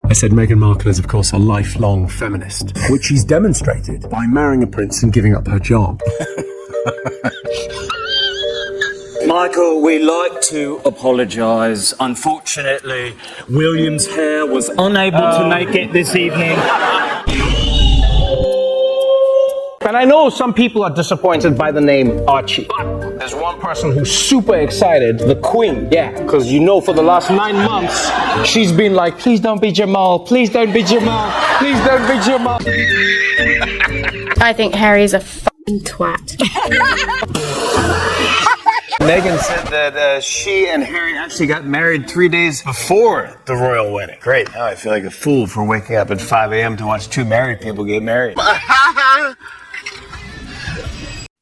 I said Meghan Markle is, of course, a lifelong feminist, which she's demonstrated by marrying a prince and giving up her job. Michael, we like to apologise. Unfortunately, William's hair was unable to make it this evening. And I know some people are disappointed by the name Archie, but there's one person who's super excited, the Queen. Yeah, because you know for the last 9 months, she's been like, please don't be Jamal, please don't be Jamal, please don't be Jamal. I think Harry's a f***ing twat. Meghan said that she and Harry actually got married 3 days before the royal wedding. Great. Now I feel like a fool for waking up at 5 a.m. to watch two married people get married.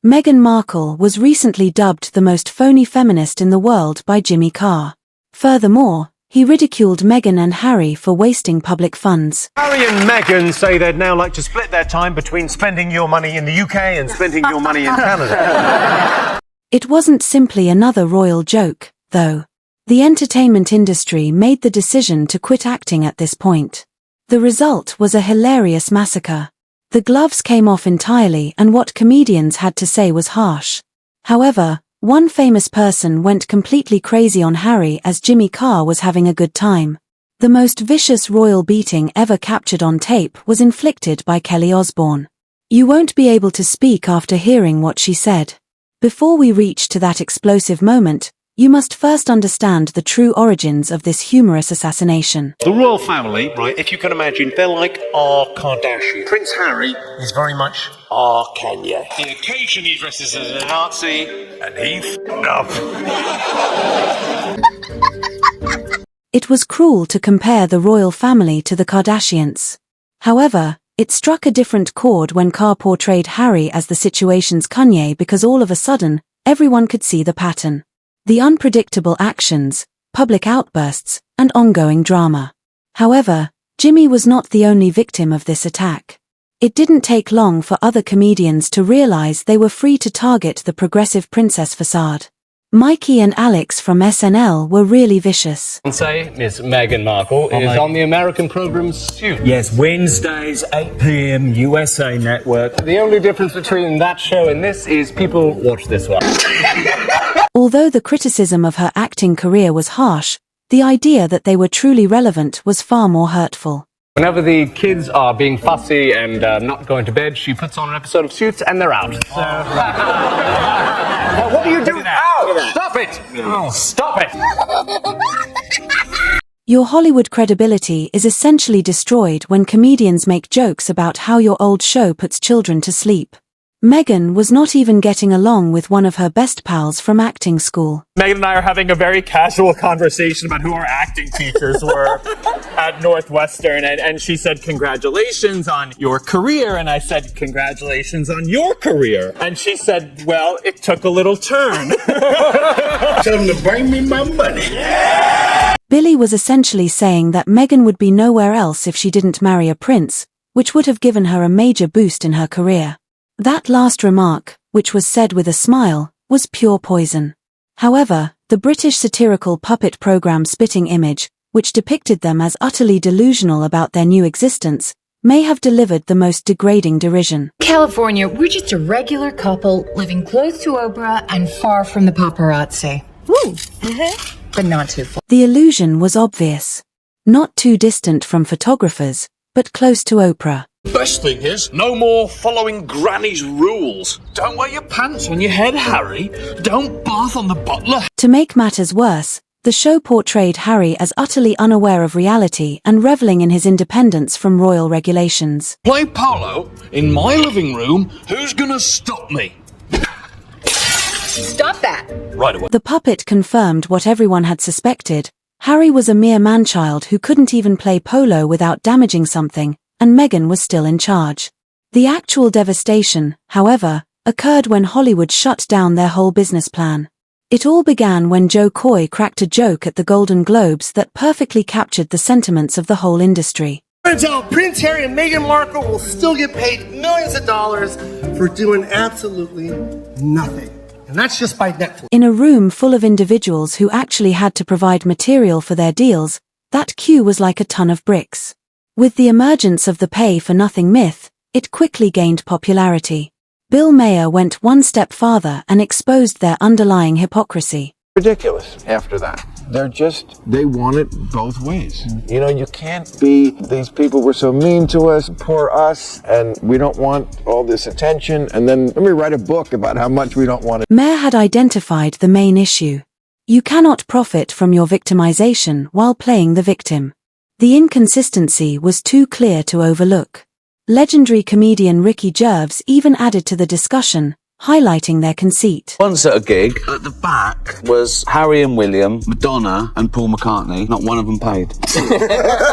Meghan Markle was recently dubbed the most phony feminist in the world by Jimmy Carr. Furthermore, he ridiculed Meghan and Harry for wasting public funds. Harry and Meghan say they'd now like to split their time between spending your money in the UK and spending your money in Canada. It wasn't simply another royal joke, though. The entertainment industry made the decision to quit acting at this point. The result was a hilarious massacre. The gloves came off entirely and what comedians had to say was harsh. However, one famous person went completely crazy on Harry as Jimmy Carr was having a good time. The most vicious royal beating ever captured on tape was inflicted by Kelly Osbourne. You won't be able to speak after hearing what she said. Before we reach to that explosive moment, you must first understand the true origins of this humorous assassination. The royal family, right, if you can imagine, they're like our Kardashian. Prince Harry is very much our Kanye. He occasionally dresses as a Nazi, and he's up. It was cruel to compare the royal family to the Kardashians. However, it struck a different chord when Carr portrayed Harry as the situation's Kanye because all of a sudden, everyone could see the pattern. The unpredictable actions, public outbursts, and ongoing drama. However, Jimmy was not the only victim of this attack. It didn't take long for other comedians to realize they were free to target the progressive princess facade. Mikey and Alex from SNL were really vicious. Say, Miss Meghan Markle is on the American program Suits. Yes, Wednesdays, 8 p.m, USA Network. The only difference between that show and this is people watch this one. Although the criticism of her acting career was harsh, the idea that they were truly relevant was far more hurtful. Whenever the kids are being fussy and not going to bed, she puts on an episode of Suits and they're out. So... what are you doing? Ow! Stop it! Oh, stop it! Your Hollywood credibility is essentially destroyed when comedians make jokes about how your old show puts children to sleep. Meghan was not even getting along with one of her best pals from acting school. Meghan and I are having a very casual conversation about who our acting teachers were at Northwestern, and she said, congratulations on your career, and I said, congratulations on your career. And she said, well, it took a little turn. Tell them to bring me my money. Billy was essentially saying that Meghan would be nowhere else if she didn't marry a prince, which would have given her a major boost in her career. That last remark, which was said with a smile, was pure poison. However, the British satirical puppet program Spitting Image, which depicted them as utterly delusional about their new existence, may have delivered the most degrading derision. California, we're just a regular couple living close to Oprah and far from the paparazzi. Woo! But not too far. The illusion was obvious. Not too distant from photographers, but close to Oprah. Best thing is, no more following Granny's rules. Don't wear your pants on your head, Harry. Don't bath on the butler. To make matters worse, the show portrayed Harry as utterly unaware of reality and reveling in his independence from royal regulations. Play polo in my living room. Who's gonna stop me? Stop that! Right away. The puppet confirmed what everyone had suspected. Harry was a mere man-child who couldn't even play polo without damaging something, and Meghan was still in charge. The actual devastation, however, occurred when Hollywood shut down their whole business plan. It all began when Joe Coy cracked a joke at the Golden Globes that perfectly captured the sentiments of the whole industry. Turns out Prince Harry and Meghan Markle will still get paid millions of dollars for doing absolutely nothing. And that's just by Netflix. In a room full of individuals who actually had to provide material for their deals, that cue was like a ton of bricks. With the emergence of the pay-for-nothing myth, it quickly gained popularity. Bill Maher went one step farther and exposed their underlying hypocrisy. Ridiculous after that. They want it both ways. You know, you can't be, these people were so mean to us, poor us, and we don't want all this attention, and then let me write a book about how much we don't want it. Maher had identified the main issue. You cannot profit from your victimization while playing the victim. The inconsistency was too clear to overlook. Legendary comedian Ricky Gervais even added to the discussion, highlighting their conceit. Once at a gig, at the back was Harry and William, Madonna and Paul McCartney. Not one of them paid.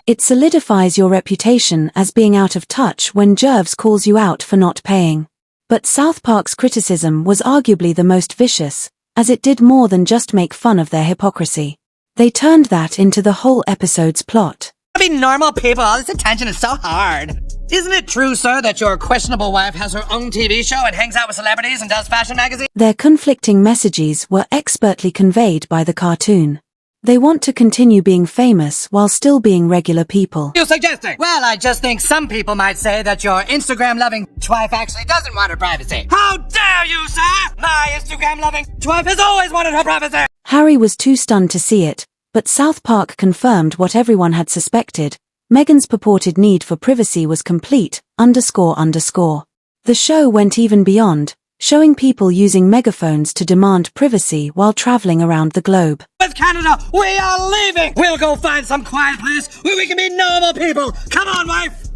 It solidifies your reputation as being out of touch when Gervais calls you out for not paying. But South Park's criticism was arguably the most vicious, as it did more than just make fun of their hypocrisy. They turned that into the whole episode's plot. To be normal people, all this attention is so hard. Isn't it true, sir, that your questionable wife has her own TV show and hangs out with celebrities and does fashion magazines? Their conflicting messages were expertly conveyed by the cartoon. They want to continue being famous while still being regular people. You suggesting? Well, I just think some people might say that your Instagram-loving wife actually doesn't want her privacy. How dare you, sir! My Instagram-loving wife has always wanted her privacy! Harry was too stunned to see it, but South Park confirmed what everyone had suspected. Meghan's purported need for privacy was complete, __. The show went even beyond, showing people using megaphones to demand privacy while traveling around the globe. With Canada, we are leaving! We'll go find some quiet place where we can be normal people! Come on, wife!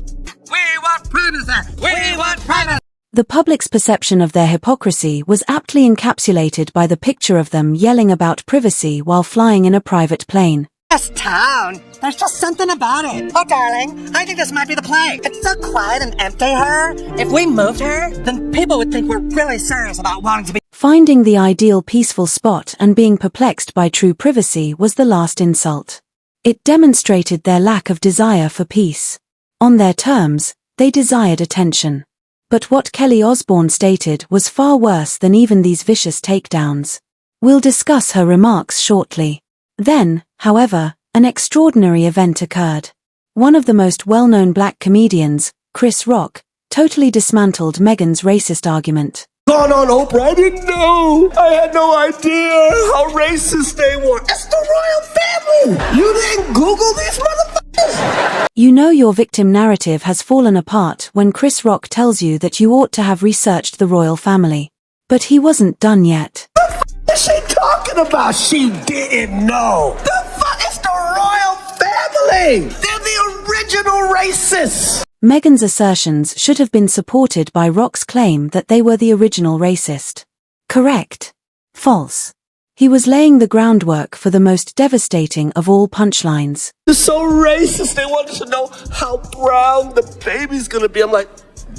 We want privacy! We want privacy! The public's perception of their hypocrisy was aptly encapsulated by the picture of them yelling about privacy while flying in a private plane. This town, there's just something about it. Oh, darling, I think this might be the play. It's so quiet and empty here. If we moved here, then people would think we're really serious about wanting to be. Finding the ideal peaceful spot and being perplexed by true privacy was the last insult. It demonstrated their lack of desire for peace. On their terms, they desired attention. But what Kelly Osbourne stated was far worse than even these vicious takedowns. We'll discuss her remarks shortly. Then, however, an extraordinary event occurred. One of the most well-known black comedians, Chris Rock, totally dismantled Meghan's racist argument. Gone on Oprah, I didn't know. I had no idea how racist they were. It's the royal family. You didn't Google these motherfuckers? You know your victim narrative has fallen apart when Chris Rock tells you that you ought to have researched the royal family. But he wasn't done yet. What is she talking about? She didn't know. The fuck is the royal family? They're the original racists. Meghan's assertions should have been supported by Rock's claim that they were the original racist. Correct. False. He was laying the groundwork for the most devastating of all punchlines. They're so racist. They wanted to know how brown the baby's gonna be. I'm like,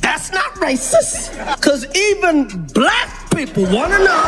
that's not racist. Because even black people want to know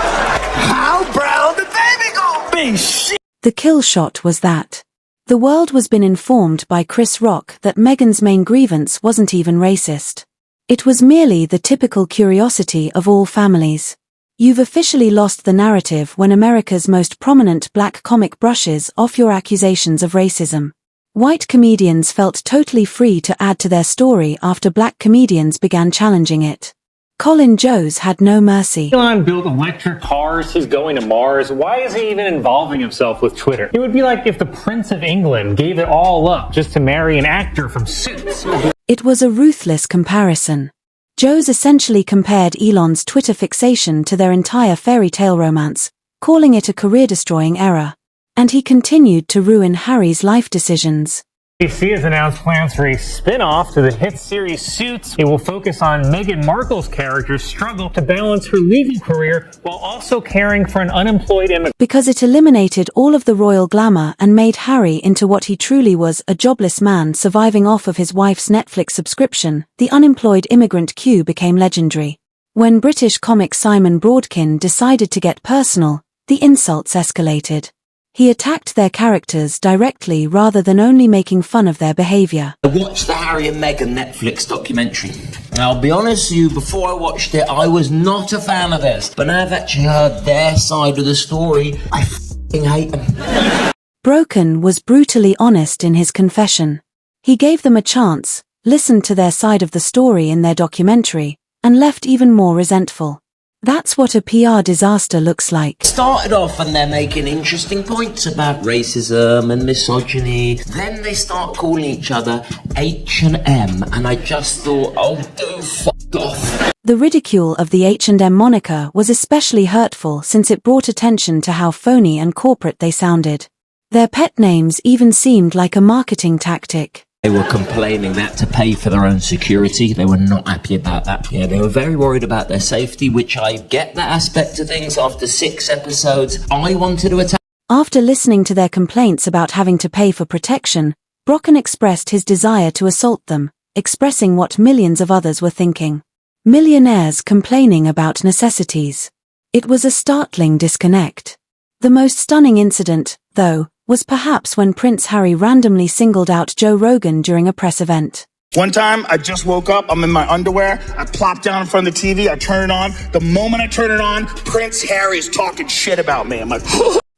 how brown the baby gonna be. Shit. The kill shot was that. The world was been informed by Chris Rock that Meghan's main grievance wasn't even racist. It was merely the typical curiosity of all families. You've officially lost the narrative when America's most prominent black comic brushes off your accusations of racism. White comedians felt totally free to add to their story after black comedians began challenging it. Colin Jost had no mercy. Elon built electric cars, he's going to Mars. Why is he even involving himself with Twitter? It would be like if the Prince of England gave it all up just to marry an actor from Suits. It was a ruthless comparison. Jost essentially compared Elon's Twitter fixation to their entire fairy tale romance, calling it a career-destroying error. And he continued to ruin Harry's life decisions. ABC has announced plans for a spin-off to the hit series Suits. It will focus on Meghan Markle's character's struggle to balance her legal career while also caring for an unemployed immigrant. Because it eliminated all of the royal glamour and made Harry into what he truly was, a jobless man surviving off of his wife's Netflix subscription, the unemployed immigrant Q became legendary. When British comic Simon Broadkin decided to get personal, the insults escalated. He attacked their characters directly rather than only making fun of their behavior. I watched the Harry and Meghan Netflix documentary. Now, I'll be honest with you, before I watched it, I was not a fan of theirs. But now I've actually heard their side of the story, I f***ing hate them. Broken was brutally honest in his confession. He gave them a chance, listened to their side of the story in their documentary, and left even more resentful. That's what a PR disaster looks like. Started off and they're making interesting points about racism and misogyny. Then they start calling each other H&M, and I just thought, oh, do fuck off. The ridicule of the H&M moniker was especially hurtful since it brought attention to how phony and corporate they sounded. Their pet names even seemed like a marketing tactic. They were complaining that to pay for their own security. They were not happy about that. Yeah, they were very worried about their safety, which I get that aspect of things. After 6 episodes, I wanted to attack. After listening to their complaints about having to pay for protection, Brocken expressed his desire to assault them, expressing what millions of others were thinking. Millionaires complaining about necessities. It was a startling disconnect. The most stunning incident, though, was perhaps when Prince Harry randomly singled out Joe Rogan during a press event. One time, I just woke up, I'm in my underwear, I plop down in front of the TV, I turn it on. The moment I turn it on, Prince Harry is talking shit about me. I'm like,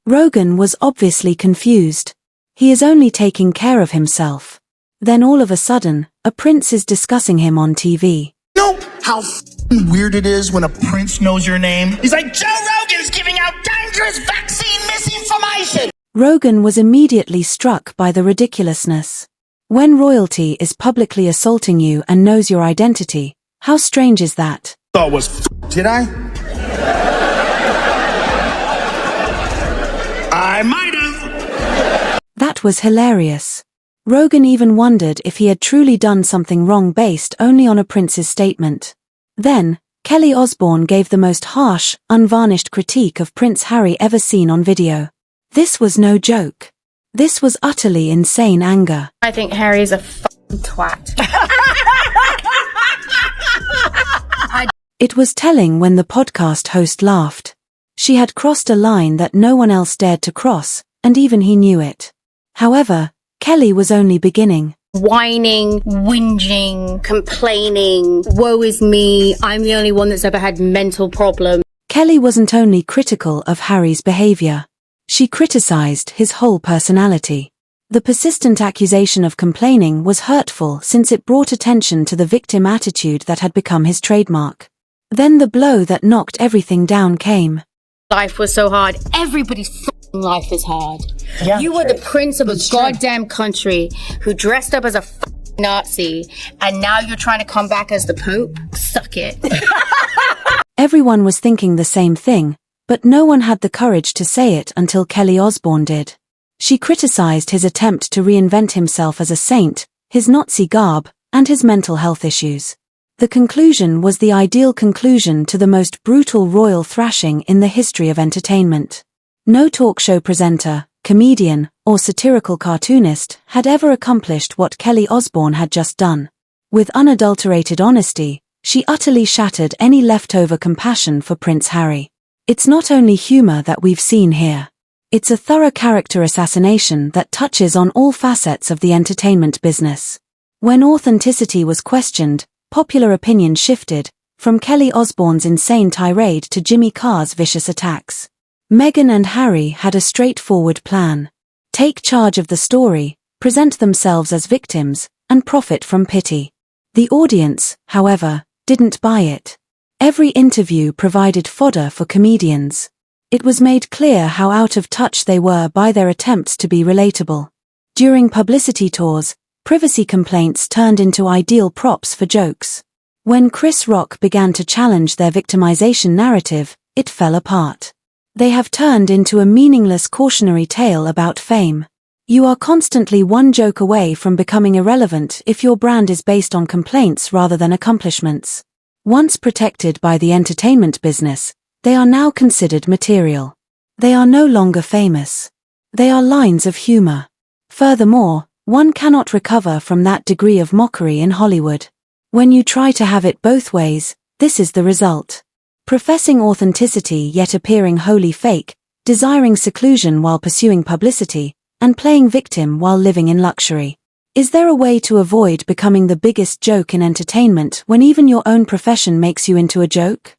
Rogan was obviously confused. He is only taking care of himself. Then all of a sudden, a prince is discussing him on TV. know how weird it is when a prince knows your name? He's like, Joe Rogan's giving out dangerous vaccine misinformation! Rogan was immediately struck by the ridiculousness. When royalty is publicly assaulting you and knows your identity, how strange is that? Thought was did I? I might have. That was hilarious. Rogan even wondered if he had truly done something wrong based only on a prince's statement. Then, Kelly Osbourne gave the most harsh, unvarnished critique of Prince Harry ever seen on video. This was no joke. This was utterly insane anger. I think Harry's a f***ing twat. It was telling when the podcast host laughed. She had crossed a line that no one else dared to cross, and even he knew it. However, Kelly was only beginning. Whining, whinging, complaining, woe is me, I'm the only one that's ever had mental problems. Kelly wasn't only critical of Harry's behavior. She criticized his whole personality. The persistent accusation of complaining was hurtful since it brought attention to the victim attitude that had become his trademark. Then the blow that knocked everything down came. Life was so hard. Everybody's f***ing life is hard. Yeah, you were the prince of a goddamn country who dressed up as a f***ing Nazi, and now you're trying to come back as the Pope? Suck it. Everyone was thinking the same thing, but no one had the courage to say it until Kelly Osbourne did. She criticized his attempt to reinvent himself as a saint, his Nazi garb, and his mental health issues. The conclusion was the ideal conclusion to the most brutal royal thrashing in the history of entertainment. No talk show presenter, comedian, or satirical cartoonist had ever accomplished what Kelly Osbourne had just done. With unadulterated honesty, she utterly shattered any leftover compassion for Prince Harry. It's not only humor that we've seen here. It's a thorough character assassination that touches on all facets of the entertainment business. When authenticity was questioned, popular opinion shifted, from Kelly Osbourne's insane tirade to Jimmy Carr's vicious attacks. Meghan and Harry had a straightforward plan. Take charge of the story, present themselves as victims, and profit from pity. The audience, however, didn't buy it. Every interview provided fodder for comedians. It was made clear how out of touch they were by their attempts to be relatable. During publicity tours, privacy complaints turned into ideal props for jokes. When Chris Rock began to challenge their victimization narrative, it fell apart. They have turned into a meaningless cautionary tale about fame. You are constantly one joke away from becoming irrelevant if your brand is based on complaints rather than accomplishments. Once protected by the entertainment business, they are now considered material. They are no longer famous. They are lines of humor. Furthermore, one cannot recover from that degree of mockery in Hollywood. When you try to have it both ways, this is the result. Professing authenticity yet appearing wholly fake, desiring seclusion while pursuing publicity, and playing victim while living in luxury. Is there a way to avoid becoming the biggest joke in entertainment when even your own profession makes you into a joke?